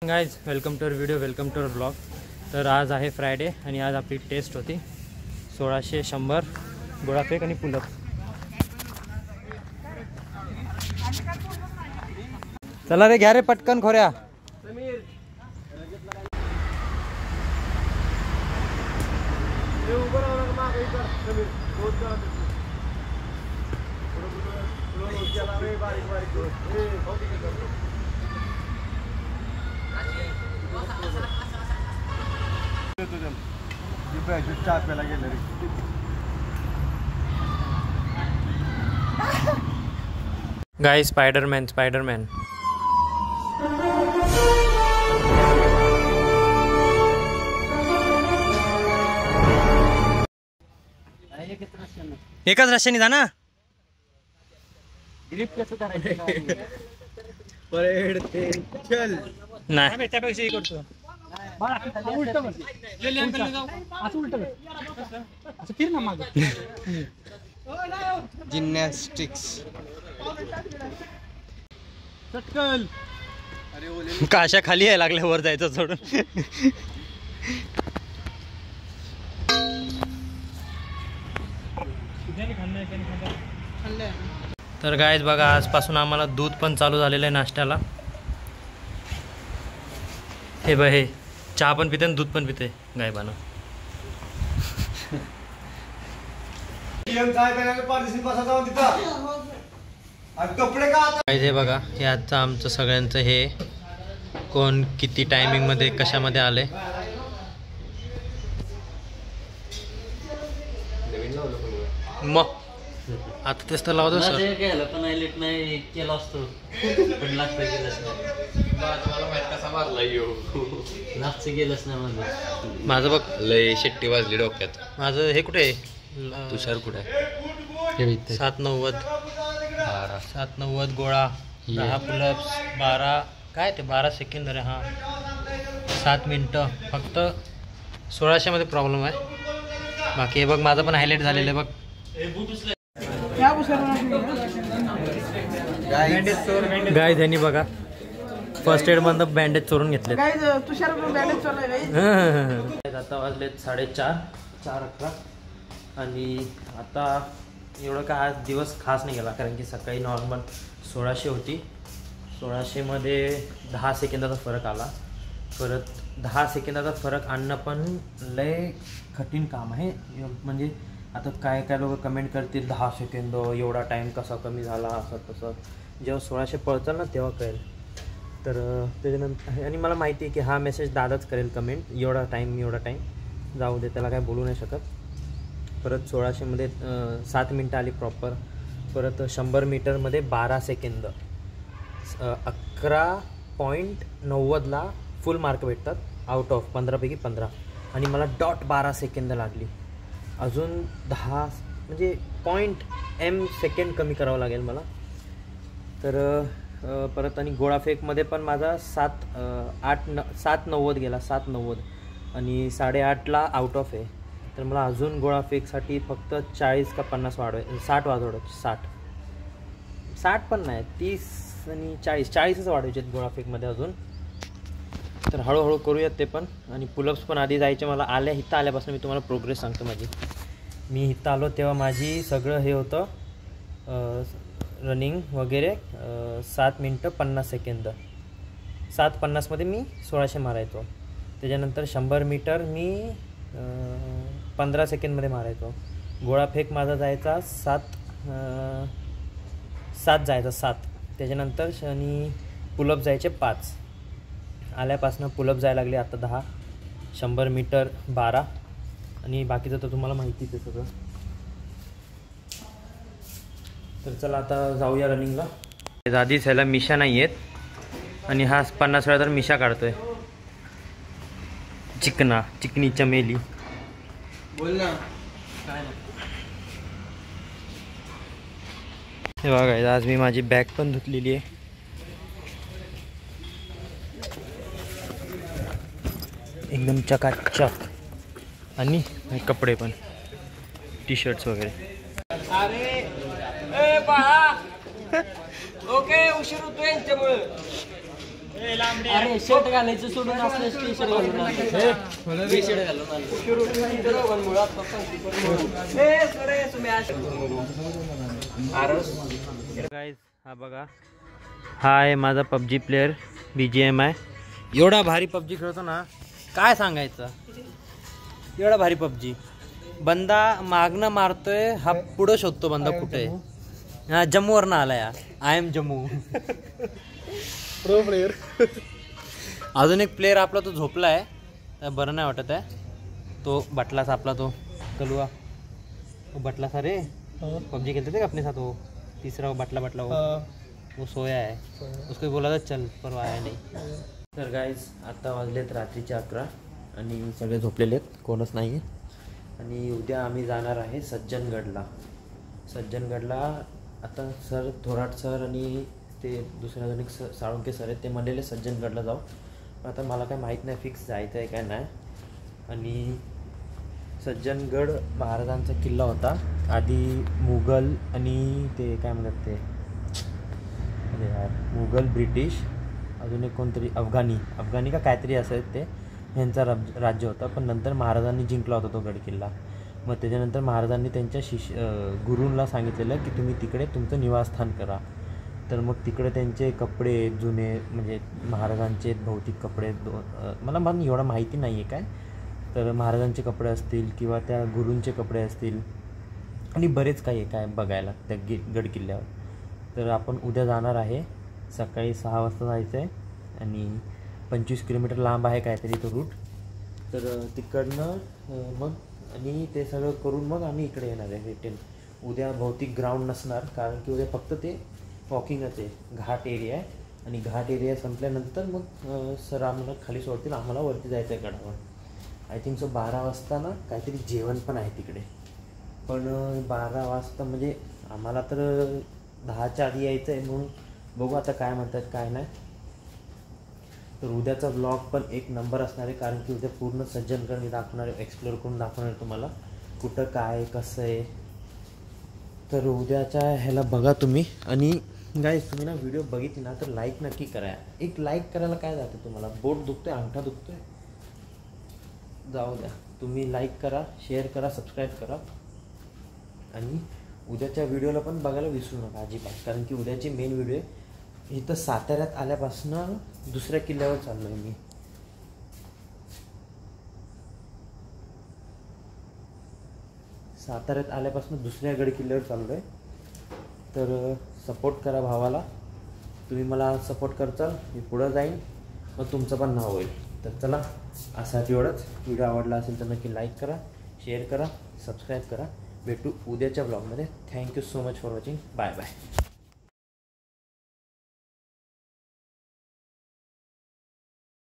Guys welcome to our video, welcome to our blog. तर आज आहे फ्रायडे आणि आज आपली टेस्ट होती 1600 100 गोळाफेक आणि पुलअप. चला रे, घ्या रे पटकन खोऱ्या. Guys Spiderman Spiderman. एकच रस्त्याने जा ना. नाही त्यापेक्षा करतो. जिम्नॅस्टिक्स काशा खाली आहे लागल्या वर जायचं सोडून. तर गाइस बघा, आजपासून आम्हाला दूध पण चालू झालेलं आहे नाश्त्याला. हे बघ, हे चहा पण पिते आणि दूध पण पिते गायबानं. हे बघा, हे आजचं आमचं सगळ्यांचं हे कोण किती टायमिंग मध्ये कशामध्ये आले. मग आता तेच तर लावतो सर. माझं बघ लय शेट्टी वाजली डोक्यात. माझं हे कुठे आहे, तुषार कुठे आहे. 790 790 गोळा, 10 पुलअप्स, 12 काय ते 12 सेकंद रे. हां 7 मिनटं फक्त. 1600 मध्ये प्रॉब्लेम आहे. बाकी हे बघ, माझं पण हायलाईट झालेलं आहे बघ. गाइस यांनी बघा फर्स्ट एड मधनं बँडेज चोरून घेतले. आता वाजलेत 4:30 आणि आता एवढं काय आज दिवस खास नाही गेला, कारण की सकाळी नॉर्मल 1600 होती. 1600 मध्ये 10 सेकंदाचा फरक आला. परत 10 सेकंदाचा फरक आणणं पण लय कठीण काम आहे. म्हणजे आता काय काय लोक कमेंट करतील 10 सेकंद एवढा टाईम कसा कमी झाला असं तसं. जेव्हा 1600 पळचाल ना तेव्हा कळेल. तर त्याच्यानंतर आणि मला माहिती आहे की हा मेसेज दादाच करेल कमेंट, एवढा टाईम जाऊ दे, त्याला काय बोलू नाही शकत. परत 1600 मध्ये 7 मिनटं आली प्रॉपर. परत 100 मीटरमध्ये 12 सेकंद, 11.90ला फुल मार्क भेटतात आउट ऑफ 15पैकी 15. आणि मला डॉट 12 सेकंद लागली. अजून 10 म्हणजे .m सेकंड कमी करावं लागेल मला. तर परत आणि गोळाफेकमध्ये पण माझा 790 गेला, 790 आणि 8.5ला आउट ऑफ आहे. तर मला अजून गोळाफेकसाठी फक्त 40 का 50 वाढवायचे, 60 वाढवायचे. 60 पण नाही, 30 आणि 40च वाढवायचे आहेत गोळाफेकमध्ये अजून. तर हळूहळू करूयात ते पण. आणि पुलअप्स पण आधी जायचे मला. इथं आल्यापासून मी तुम्हाला प्रोग्रेस सांगतो माझी. मी इथं आलो तेव्हा माझी सगळं हे होतं रनिंग वगैरे 7 मिनटं 50 सेकंद. 7:50 मध्ये मी 1600 मारायचो. त्याच्यानंतर 100 मीटर मी 15 सेकंडमध्ये मारायचो. गोळाफेक माझा जायचा 7 जायचा 7. त्याच्यानंतर आणि पुलअप जायचे 5. आल्यापासून पुलअप जायला लागले आता 10. 100 मीटर 12 आणि बाकीचं तर तुम्हाला माहितीच आहे सगळं. तर चला आता जाऊया रनिंगला. आधीच ह्याला मिशा नाही आहेत आणि हा 50 वेळा तर मिशा काढतोय. चिकनी चमेली बोल ना. हे बघा, आज मी माझी बॅग पण धुतलेली आहे. एकदम चकाचक. आणि कपडे पण, टी शर्ट्स वगैरे. अरे ए बाळा ओके उशीर होतोय यांच्यामुळे अरे शर्ट घालायचं सोडून असलं टी शर्ट घालून गाईज हा बघा, हा आहे माझा पबजी प्लेअर BGMI. एवढा भारी पबजी खेळतो ना, काय सांगायचं. एवढा भारी पबजी. बंदा मागणं मारतोय, हा पुढं शोधतो बंदा कुठे. हा जम्मूवरनं आला या. I am Jammu. Pro player. अजून एक प्लेयर आपला तो झोपला आहे, तर बरं नाही वाटत आहे. तो बटलास आपला तो कलुआ, वो बटलासा रे पबजी खेलते थे अपने साथ. वो तीसरा वो बटला वो सोया है. उसको बोला था चल, पर आया नाही. तर गाईज आता वाजलेत रात्रीचे 11 आणि सगळे झोपलेले आहेत, कोणच नाही आहे. आणि उद्या आम्ही जाणार आहे सज्जनगडला. आता सर थोराट सर आणि ते दुसऱ्या जण साळुंके सर आहेत, ते म्हणलेले सज्जनगडला जाऊ. आता मला काय माहीत नाही फिक्स जायचं आहे काय नाही. आणि सज्जनगड महाराजांचा किल्ला होता आधी. मुघल आणि ते काय म्हणतात ते, अरे यार, मुघल, ब्रिटिश, अजून एक कोणतरी अफगाणी का काहीतरी असायचं, ते ह्यांचा राज्य होता. पण नंतर महाराजांनी जिंकला होता तो गड किल्ला. मग त्याच्यानंतर महाराजांनी त्यांच्या गुरूंना सांगितलेलं की तुम्ही तिकडे तुमचं निवासस्थान करा. तर मग तिकडे त्यांचे कपडे जुने, म्हणजे महाराजांचे भौतिक कपडे, मला एवढं माहिती नाही आहे काय. तर महाराजांचे कपडे असतील किंवा त्या गुरूंचे कपडे असतील आणि बरेच काही आहे काय बघायला त्या गड किल्ल्यावर. तर आपण उद्या जाणार आहे, सकाळी 6 वाजता जायचं आहे आणि 25 किलोमीटर लांब आहे काहीतरी तो रूट. तर तिकडनं मग आणि ते सगळं करून मग आम्ही इकडे येणार आहे रिटर्न. उद्या भौतिक ग्राउंड नसणार, कारण की उद्या फक्त ते वॉकिंगच आहे. घाट एरिया आहे आणि घाट एरिया संपल्यानंतर मग सर आम्हाला खाली सोडतील, आम्हाला वरती जायचं आहे गडावर. आय थिंक सो 12 वाजता ना काहीतरी जेवण पण आहे तिकडे. पण 12 वाजता म्हणजे आम्हाला तर 10च्या आधी यायचं आहे, म्हणून बघू आता काय म्हणतात काय नाही. तर उद्याचा ब्लॉग पण एक नंबर असणार आहे, कारण की उद्या पूर्ण सज्जनगड मी दाखवणार आहे, एक्सप्लोअर करून दाखवणार आहे तुम्हाला कुठं काय कसं आहे. तर उद्याच्या ह्याला बघा तुम्ही. आणि गाईज तुम्ही ना व्हिडिओ बघितली ना तर लाईक नक्की करा. एक लाईक करायला काय जातं तुम्हाला, बोट दुखतोय, अंगठा दुखतोय, जाऊ द्या. तुम्ही लाईक करा, शेअर करा, सबस्क्राईब करा. आणि उद्याच्या व्हिडिओला पण बघायला विसरू नका अजिबात, कारण की उद्याची मेन व्हिडिओ आहे. इथं साताऱ्यात आल्यापासून दुसऱ्या किल्ल्यावर चाललो आहे मी. साताऱ्यात आल्यापासून दुसऱ्या गड किल्ल्यावर चाललो आहे. तर सपोर्ट करा भावाला. तुम्ही मला सपोर्ट करचाल, मी पुढं जाईन, मग तुमचं पण नाव होईल. तर चला, असा एवढंच. व्हिडिओ आवडला असेल तर नक्की लाईक करा, शेअर करा, सबस्क्राईब करा. भेटू उद्याच्या ब्लॉगमध्ये. Thank you so much for watching. Bye bye.